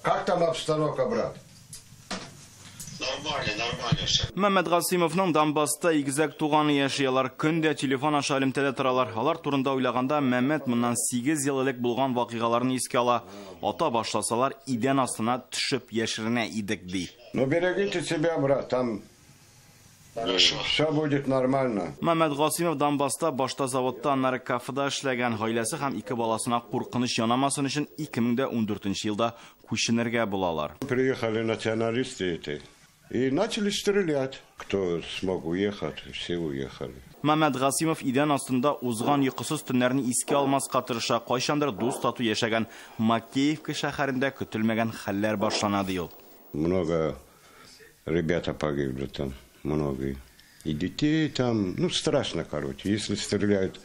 Как там обстановка, брат? Нормально все. Мәмәт Гасимовның Донбасста игезәк туганы яшыялар. Көндә телефон аша элемтәдә торалар. Алар турында уйлаганда Мәмәт моннан 8 ел элек булган вакыйгаларны искә ала. Ата башласалар, идән астына төшеп яшеренә идек ди. Ну берегите себя, брат, там все будет нормально. Мәмәт Гасимов Донбасста башта заводта, аннары кафеда эшләгән, гаиләсе һәм 2 баласына куркыныч янамасын өчен 2014 елда күченергә булалар. Приехали националисты эти и начали стрелять. Кто смог уехать, все уехали. Мәмәт Гасимов идән астында узган йокысыз төннәрне искә алмаска тырыша, кайчандыр дус тату яшәгән Макеевка шәһәрендә көтелмәгән хәлләр башлана ди ул. Много ребята погибли там, много. И детей там, ну страшно, короче. Если стреляют,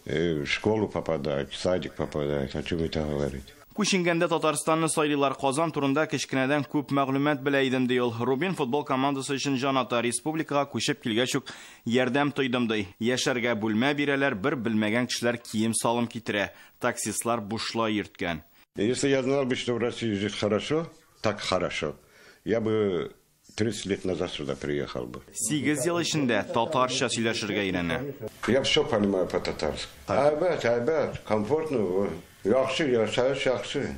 в школу попадают, в садик попадают, о чем это говорить? Күченгәндә Татарстанны сайлыйлар. Казан турында кечкенәдән күп мәгълүмат белә идем ди ул. Рубин футбол командасы өчен җаната республикага күчеп килгәч үк ярдәм тойдым ди. Яшәргә бүлмә бирәләр, бер белмәгән кешеләр кием салым китерә. Таксистлар бушлай йөрткән. Если я знал бы, что в России жить хорошо, так хорошо, я бы 30 лет назад сюда приехал бы. 8 ел эчендә татарча сөйләшергә өйрәнә. Я все понимаю по-татарски. Айбат, комфортно. Yaxşı, yaşayış yaxşı.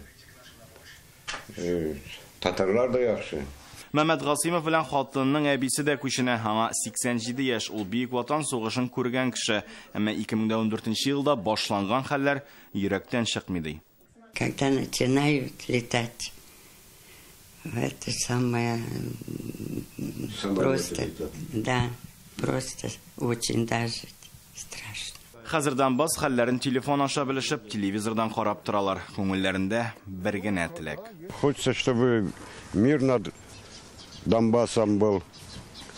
Tatarlar da yaxşı. Мәмәт Гасимов белән хатынның әбисе дә күченә. Аңа 87 яшь, ул Бөек Ватан сугышын күргән кеше. Әмма 2014 елда башланган хәлләр йөрәктән чыкмый ди. Когда начинают летать, это самое просто, да, просто очень даже страшно. Хәзер Донбасс хәлләрен телефон аша белешеп, телевизордан карап торалар. Күңелләрендә бер генә теләк. Хочется, чтобы мир над Донбассом был,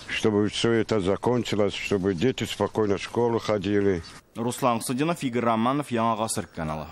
чтобы все это закончилось, чтобы дети спокойно в школу ходили. Руслан Судинов, Игорь Романов, Яңа Гасыр каналы.